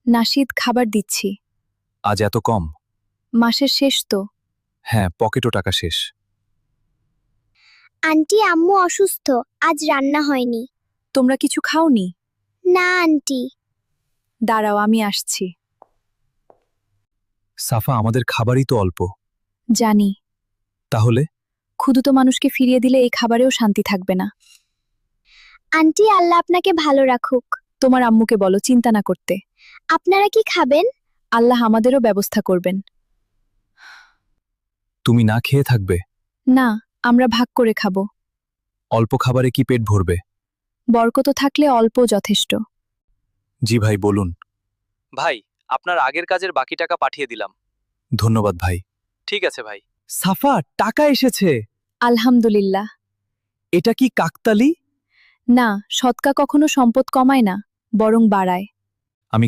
নাশিদ, খাবার দিচ্ছি। আজ এত কম? মাসের শেষ তো। হ্যাঁ, পকেটও টাকা শেষ। আন্টি, আম্মু অসুস্থ, আজ রান্না হয়নি। তোমরা কিছু খাওনি? না আন্টি। দাঁড়াও, আমি আসছি। সাফা, আমাদের খাবারই তো অল্প। জানি। তাহলে? ক্ষুধার্ত মানুষকে ফিরিয়ে দিলে এই খাবারেও শান্তি থাকবে না। আন্টি, আল্লাহ আপনাকে ভালো রাখুক। তোমার আম্মুকে বলো চিন্তা না করতে। আপনারা কি খাবেন? আল্লাহ আমাদেরও ব্যবস্থা করবেন। তুমি না খেয়ে থাকবে? না, আমরা ভাগ করে খাবো। অল্প খাবারে কি পেট ভরবে? বরকত থাকলে অল্প যথেষ্ট। জি ভাই, বলুন। ভাই, আপনার আগের কাজের বাকি টাকা পাঠিয়ে দিলাম। ধন্যবাদ ভাই। ঠিক আছে ভাই। সাফা, টাকা এসেছে। আলহামদুলিল্লাহ। এটা কি কাকতালি? না, সৎকা কখনো সম্পদ কমায় না, বরং বাড়ায়। আমি